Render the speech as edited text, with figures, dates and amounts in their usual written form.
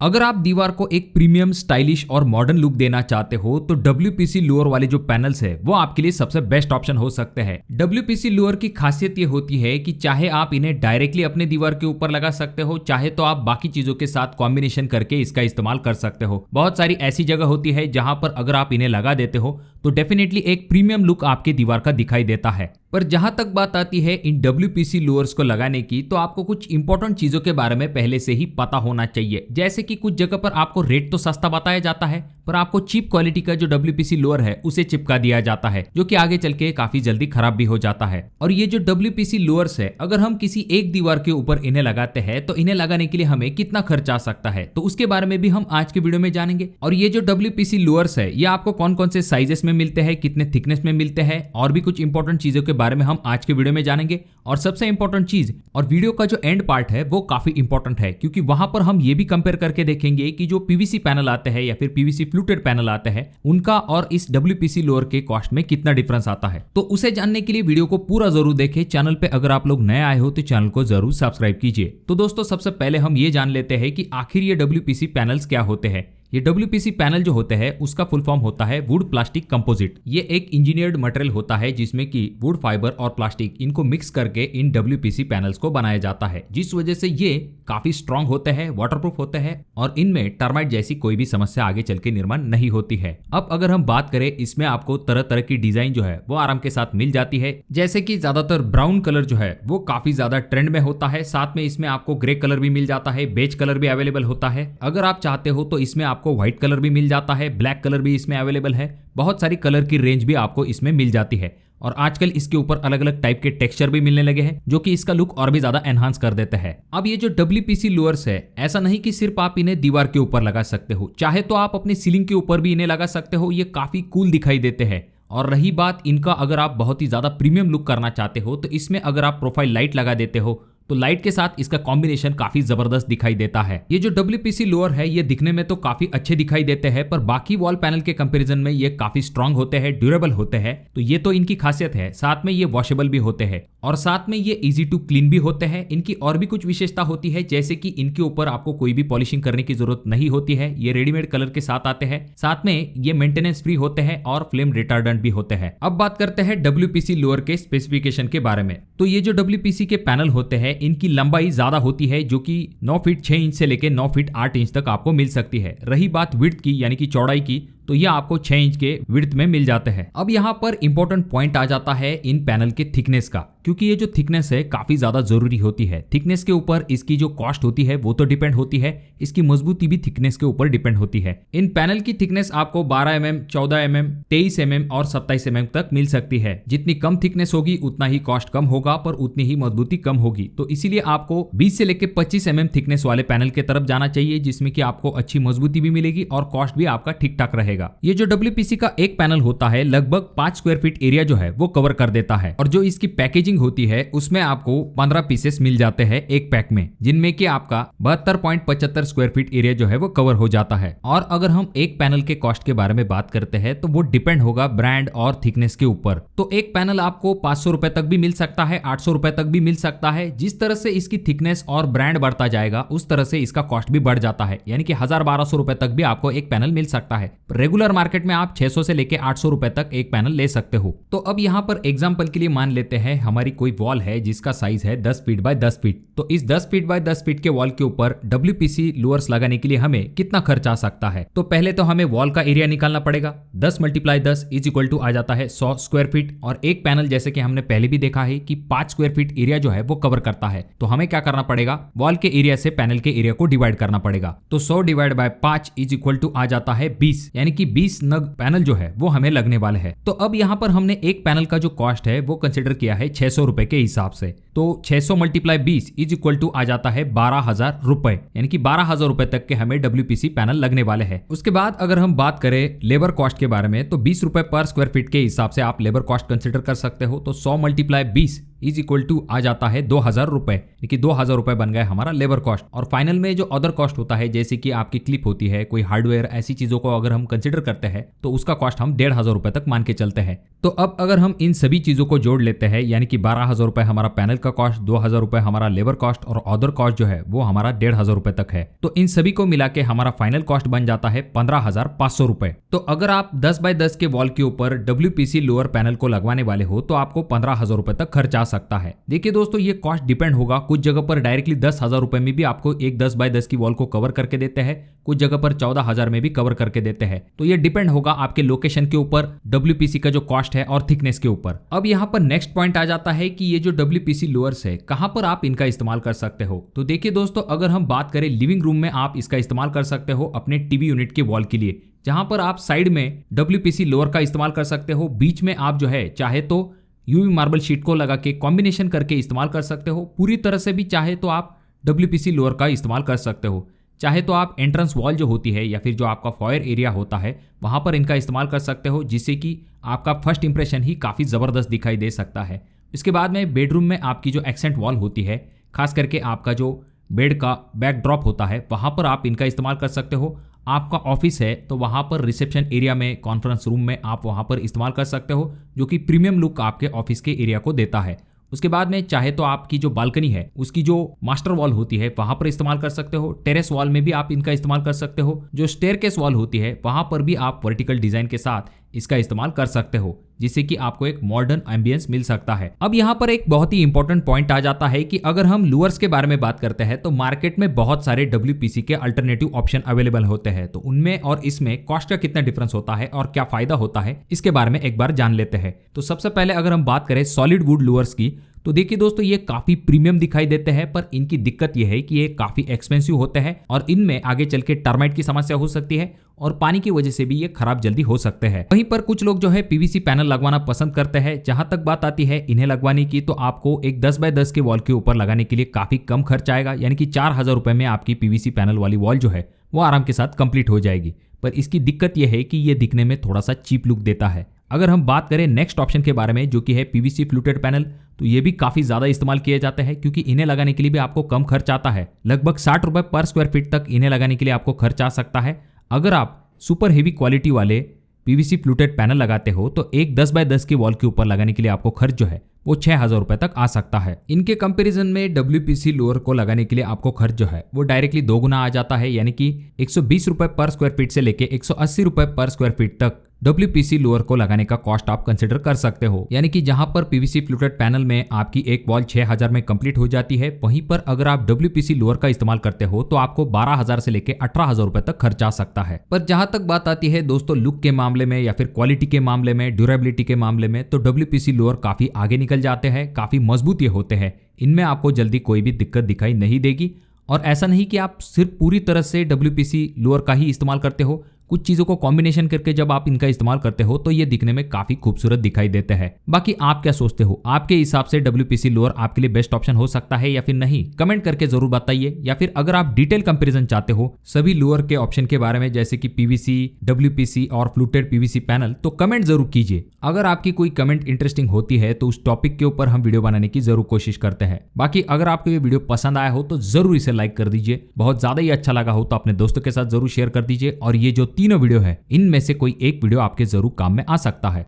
अगर आप दीवार को एक प्रीमियम, स्टाइलिश और मॉडर्न लुक देना चाहते हो तो WPC लोअर वाले जो पैनल्स है वो आपके लिए सबसे बेस्ट ऑप्शन हो सकते हैं। WPC लोअर की खासियत ये होती है कि चाहे आप इन्हें डायरेक्टली अपने दीवार के ऊपर लगा सकते हो, चाहे तो आप बाकी चीजों के साथ कॉम्बिनेशन करके इसका इस्तेमाल कर सकते हो। बहुत सारी ऐसी जगह होती है जहां पर अगर आप इन्हें लगा देते हो तो डेफिनेटली एक प्रीमियम लुक आपके दीवार का दिखाई देता है। पर जहां तक बात आती है इन WPC लोअर्स को लगाने की, तो आपको कुछ इंपॉर्टेंट चीजों के बारे में पहले से ही पता होना चाहिए। जैसे कि कुछ जगह पर आपको रेट तो सस्ता बताया जाता है, पर आपको चीप क्वालिटी का जो WPC लोअर है उसे चिपका दिया जाता है, जो कि आगे चल के काफी जल्दी खराब भी हो जाता है। और ये जो WPC लोअर्स है, अगर हम किसी एक दीवार के ऊपर इन्हें लगाते हैं तो इन्हें लगाने के लिए हमें कितना खर्च आ सकता है, तो उसके बारे में भी हम आज के वीडियो में जानेंगे। और ये जो WPC लोअर्स है ये आपको कौन कौन से साइजेस में मिलते हैं, कितने थिकनेस में मिलते हैं, और भी कुछ इंपॉर्टेंट चीजों के बारे में हम आज के वीडियो में जानेंगे। और सबसे इंपॉर्टेंट चीज, और वीडियो का जो एंड पार्ट है वो काफी इंपॉर्टेंट है, क्योंकि वहां पर हम ये भी कंपेयर करके देखेंगे कि जो PVC पैनल आते हैं या फिर PVC फ्लूटेड पैनल आते हैं उनका और इस WPC लोअर के कॉस्ट में कितना डिफरेंस आता है। तो उसे जानने के लिए वीडियो को पूरा जरूर देखें। चैनल पे अगर आप लोग नए आए हो तो चैनल को जरूर सब्सक्राइब कीजिए। तो दोस्तों, सबसे पहले हम ये जान लेते हैं कि आखिर ये WPC पैनल्स क्या होते हैं। ये WPC पैनल जो होते हैं उसका फुल फॉर्म होता है वुड प्लास्टिक कंपोजिट। ये एक इंजीनियर्ड मटेरियल होता है जिसमें कि वुड, फाइबर और प्लास्टिक इनको मिक्स करके इन WPC पैनल्स को बनाया जाता है, जिस वजह से ये काफी स्ट्रांग होते हैं, वाटरप्रूफ होते हैं और इनमें टर्माइट जैसी कोई भी समस्या आगे चल के निर्माण नहीं होती है। अब अगर हम बात करें, इसमें आपको तरह तरह की डिजाइन जो है वो आराम के साथ मिल जाती है। जैसे कि ज्यादातर ब्राउन कलर जो है वो काफी ज्यादा ट्रेंड में होता है, साथ में इसमें आपको ग्रे कलर भी मिल जाता है, बेज कलर भी अवेलेबल होता है। अगर आप चाहते हो तो इसमें आपको व्हाइट कलर भी मिल जाता है, ब्लैक कलर भी इसमें अवेलेबल है। बहुत सारी कलर की रेंज भी आपको इसमें मिल जाती है और आजकल इसके ऊपर अलग अलग टाइप के टेक्सचर भी मिलने लगे हैं, जो कि इसका लुक और भी ज्यादा एनहांस कर देते हैं। अब ये जो WPC लोअर्स है, ऐसा नहीं कि सिर्फ आप इन्हें दीवार के ऊपर लगा सकते हो, चाहे तो आप अपनी सीलिंग के ऊपर भी इन्हें लगा सकते हो। ये काफी कूल दिखाई देते हैं। और रही बात इनका, अगर आप बहुत ही ज्यादा प्रीमियम लुक करना चाहते हो तो इसमें अगर आप प्रोफाइल लाइट लगा देते हो तो लाइट के साथ इसका कॉम्बिनेशन काफी जबरदस्त दिखाई देता है। ये जो WPC लोअर है ये दिखने में तो काफी अच्छे दिखाई देते हैं, पर बाकी वॉल पैनल के कंपैरिजन में ये काफी स्ट्रांग होते हैं, ड्यूरेबल होते हैं। तो ये तो इनकी खासियत है। साथ में ये वॉशेबल भी होते हैं और साथ में ये इजी टू क्लीन भी होते हैं। इनकी और भी कुछ विशेषता होती है, जैसे कि इनके ऊपर आपको कोई भी पॉलिशिंग करने की जरूरत नहीं होती है। ये रेडीमेड कलर के साथ आते हैं, साथ में ये मेंटेनेंस फ्री होते हैं और फ्लेम रिटार्डेंट भी होते हैं। अब बात करते हैं WPC लोअर के स्पेसिफिकेशन के बारे में। तो ये जो WPC के पैनल होते हैं इनकी लंबाई ज्यादा होती है, जो कि 9 फीट 6 इंच से लेकर 9 फीट 8 इंच तक आपको मिल सकती है। रही बात विड्थ की, यानी कि चौड़ाई की, तो ये आपको 6 इंच के विड्थ में मिल जाते हैं। अब यहाँ पर इंपॉर्टेंट पॉइंट आ जाता है इन पैनल के थिकनेस का, क्योंकि ये जो थिकनेस है काफी ज्यादा जरूरी होती है। थिकनेस के ऊपर इसकी जो कॉस्ट होती है वो तो डिपेंड होती है, इसकी मजबूती भी थिकनेस के ऊपर डिपेंड होती है। इन पैनल की थिकनेस आपको 12 mm, 14 mm, 23 mm और 27 mm तक मिल सकती है। जितनी कम थिकनेस होगी उतना ही कॉस्ट कम होगा, पर उतनी ही मजबूती कम होगी। तो इसीलिए आपको 20 से लेकर 25 mm थिकनेस वाले पैनल की तरफ जाना चाहिए, जिसमें कि आपको अच्छी मजबूती भी मिलेगी और कॉस्ट भी आपका ठीक ठाक रहेगा। ये जो WPC का एक पैनल होता है लगभग 5 स्क्वायर फीट एरिया जो है वो कवर कर देता है, और जो इसकी पैकेजिंग होती है उसमें आपको 15 पीसेस मिल जाते हैं एक पैक में, जिनमें कि आपका 72.75 स्क्वायर फीट एरिया जो है वो कवर हो जाता है। और अगर हम एक पैनल के कॉस्ट के बारे में बात करते हैं तो वो डिपेंड होगा ब्रांड और थिकनेस के ऊपर। तो एक पैनल आपको 500 रुपए तक भी मिल सकता है, 800 रुपए तक भी मिल सकता है। जिस तरह से इसकी थिकनेस और ब्रांड बढ़ता जाएगा उस तरह से इसका कॉस्ट भी बढ़ जाता है, यानी कि 1000-1200 रुपए तक भी आपको एक पैनल मिल सकता है। रेगुलर मार्केट में आप 600 से लेके 800 रुपए तक एक पैनल ले सकते हो। तो अब यहाँ पर एग्जांपल के लिए मान लेते हैं हमारी कोई वॉल है जिसका साइज है 10 फीट बाय 10 फीट। तो इस 10 फीट बाय 10 फीट के वॉल के ऊपर WPC लोअर्स लगाने के लिए हमें कितना खर्च आ सकता है। तो पहले तो हमें वॉल का एरिया निकालना पड़ेगा। 10 × 10 इज इक्वल टू आ जाता है 100 स्क्वायर फीट, और एक पैनल जैसे कि हमने पहले भी देखा है कि 5 स्क्वायर फीट एरिया जो है वो कवर करता है। तो हमें क्या करना पड़ेगा, वॉल के एरिया से पैनल के एरिया को डिवाइड करना पड़ेगा। तो 100 divide by 5 is equal to आ जाता है 20, यानी कि 20 नग पैनल जो है वो हमें लगने वाले हैं। तो अब यहाँ पर हमने एक पैनल का जो कॉस्ट है वो कंसिडर किया है 600 रुपए के हिसाब से। तो 600 × 20 इज इक्वल टू आ जाता है 12,000 रुपए, यानी कि 12,000 रुपए तक के हमें WPC पैनल लगने वाले हैं। उसके बाद अगर हम बात करें लेबर कॉस्ट के बारे में, तो 20 रुपए पर स्क्वायर फीट के हिसाब से आप लेबर कॉस्ट कंसिडर कर सकते हो। तो 100 × 20 इज इक्वल टू आ जाता है 2000 रुपए, कि 2000 रुपए बन गए हमारा लेबर कॉस्ट। और फाइनल में जो अदर कॉस्ट होता है, जैसे कि आपकी क्लिप होती है, कोई हार्डवेयर, ऐसी चीजों को अगर हम कंसिडर करते हैं तो उसका कॉस्ट हम 1500 रुपए तक मान के चलते हैं। तो अब अगर हम इन सभी चीजों को जोड़ लेते हैं, यानी कि 12000 रुपए हमारा पैनल का कॉस्ट, 2000 रुपए हमारा लेबर कॉस्ट और अदर कॉस्ट जो है वो हमारा 1500 रुपए तक है, तो इन सभी को मिला के हमारा फाइनल कॉस्ट बन जाता है 15500 रुपए। तो अगर आप 10 बाय 10 के वॉल के ऊपर WPC लोअर पैनल को लगवाने वाले हो तो आपको 15000 रुपए तक खर्च आ सकता है। देखिए दोस्तों, ये कॉस्ट डिपेंड होगा, कुछ जगह पर डायरेक्टली 10,000 रुपए में भी आपको एक 10 बाय 10 की वॉल को कवर करके देते हैं, कुछ जगह पर 14,000 में भी कवर करके देते हैं। तो ये डिपेंड होगा आपके लोकेशन के ऊपर, WPC का जो कॉस्ट है और थिकनेस के ऊपर। अब यहाँ पर नेक्स्ट पॉइंट आ जाता है कि ये जो WPC लोअर्स है कहां पर आप इनका इस्तेमाल कर सकते हो। तो देखिए दोस्तों, अगर हम बात करें लिविंग रूम में, आप इसका इस्तेमाल कर सकते हो अपने टीवी यूनिट के वॉल के लिए, जहां पर आप साइड में WPC लोअर का इस्तेमाल कर सकते हो, बीच में आप जो है चाहे तो यूवी मार्बल शीट को लगा के कॉम्बिनेशन करके इस्तेमाल कर सकते हो। पूरी तरह से भी चाहे तो आप WPC लोअर का इस्तेमाल कर सकते हो, चाहे तो आप एंट्रेंस वॉल जो होती है या फिर जो आपका फॉयर एरिया होता है वहां पर इनका इस्तेमाल कर सकते हो, जिससे कि आपका फर्स्ट इंप्रेशन ही काफी जबरदस्त दिखाई दे सकता है। इसके बाद में बेडरूम में आपकी जो एक्सेंट वॉल होती है, खास करके आपका जो बेड का बैकड्रॉप होता है, वहां पर आप इनका इस्तेमाल कर सकते हो। आपका ऑफिस है तो वहां पर रिसेप्शन एरिया में, कॉन्फ्रेंस रूम में आप वहां पर इस्तेमाल कर सकते हो, जो कि प्रीमियम लुक आपके ऑफिस के एरिया को देता है। उसके बाद में चाहे तो आपकी जो बालकनी है उसकी जो मास्टर वॉल होती है वहां पर इस्तेमाल कर सकते हो। टेरेस वॉल में भी आप इनका इस्तेमाल कर सकते हो। जो स्टेयरकेस वॉल होती है वहां पर भी आप वर्टिकल डिजाइन के साथ इसका इस्तेमाल कर सकते हो, जिससे कि आपको एक मॉडर्न एम्बियंस मिल सकता है। अब यहाँ पर एक बहुत ही इंपॉर्टेंट पॉइंट आ जाता है कि अगर हम लूअर्स के बारे में बात करते हैं तो मार्केट में बहुत सारे WPC के अल्टरनेटिव ऑप्शन अवेलेबल होते हैं। तो उनमें और इसमें कॉस्ट का कितना डिफरेंस होता है और क्या फायदा होता है, इसके बारे में एक बार जान लेते हैं। तो सबसे पहले अगर हम बात करें सॉलिड वुड लूअर्स की, तो देखिए दोस्तों, ये काफी प्रीमियम दिखाई देते हैं, पर इनकी दिक्कत ये है कि ये काफी एक्सपेंसिव होते हैं और इनमें आगे चल के टर्माइट की समस्या हो सकती है और पानी की वजह से भी ये खराब जल्दी हो सकते हैं। वहीं पर कुछ लोग जो है PVC पैनल लगवाना पसंद करते हैं। जहां तक बात आती है इन्हें लगवाने की, तो आपको एक 10 बाय 10 के वॉल के ऊपर लगाने के लिए काफी कम खर्च आएगा, यानी कि 4000 रुपए में आपकी PVC पैनल वाली वॉल जो है वो आराम के साथ कंप्लीट हो जाएगी। पर इसकी दिक्कत यह है कि ये दिखने में थोड़ा सा चीप लुक देता है। अगर हम बात करें नेक्स्ट ऑप्शन के बारे में, जो कि है PVC फ्लूटेड पैनल, तो ये भी काफी ज्यादा इस्तेमाल किए जाते हैं, क्योंकि इन्हें लगाने के लिए भी आपको कम खर्च आता है। लगभग 60 रुपए पर स्क्वायर फीट तक इन्हें लगाने के लिए आपको खर्च आ सकता है। अगर आप सुपर हेवी क्वालिटी वाले PVC फ्लूटेड पैनल लगाते हो तो एक 10 बाय 10 के वॉल के ऊपर लगाने के लिए आपको खर्च जो है वो 6000 रुपए तक आ सकता है। इनके कंपैरिजन में WPC लोअर को लगाने के लिए आपको खर्च जो है वो डायरेक्टली 2 गुना आ जाता है, यानी कि 120 रुपए पर स्क्वायर फीट से लेके 180 रुपए पर स्क्वायर फीट तक WPC लोअर को लगाने का कॉस्ट आप कंसिडर कर सकते हो। यानी कि जहां पर PVC फ्लूटेड पैनल में आपकी एक वॉल 6000 में कंप्लीट हो जाती है, वहीं पर अगर आप WPC लोअर का इस्तेमाल करते हो तो आपको 12000 से लेके 18000 रुपए तक खर्च आ सकता है। पर जहां तक बात आती है दोस्तों लुक के मामले में या फिर क्वालिटी के मामले में, ड्यूरेबिलिटी के मामले में, तो WPC लोअर काफी आगे निकल जाते हैं, काफी मजबूत ये होते हैं। इनमें आपको जल्दी कोई भी दिक्कत दिखाई नहीं देगी। और ऐसा नहीं कि आप सिर्फ पूरी तरह से WPC लोअर का ही इस्तेमाल करते हो, कुछ चीजों को कॉम्बिनेशन करके जब आप इनका इस्तेमाल करते हो तो ये दिखने में काफी खूबसूरत दिखाई देते हैं। बाकी आप क्या सोचते हो, आपके हिसाब से WPC लोअर आपके लिए बेस्ट ऑप्शन हो सकता है या फिर नहीं, कमेंट करके जरूर बताइए। या फिर अगर आप डिटेल कंपैरिजन चाहते हो सभी लोअर के ऑप्शन के बारे में, जैसे कि PVC, WPC और फ्लूटेड PVC पैनल, तो कमेंट जरूर कीजिए। अगर आपकी कोई कमेंट इंटरेस्टिंग होती है तो उस टॉपिक के ऊपर हम वीडियो बनाने की जरूर कोशिश करते हैं। बाकी अगर आपको ये वीडियो पसंद आया हो तो जरूर इसे लाइक कर दीजिए। बहुत ज्यादा ही अच्छा लगा हो तो अपने दोस्तों के साथ जरूर शेयर कर दीजिए। और ये जो तीनों वीडियो है इनमें से कोई एक वीडियो आपके जरूर काम में आ सकता है।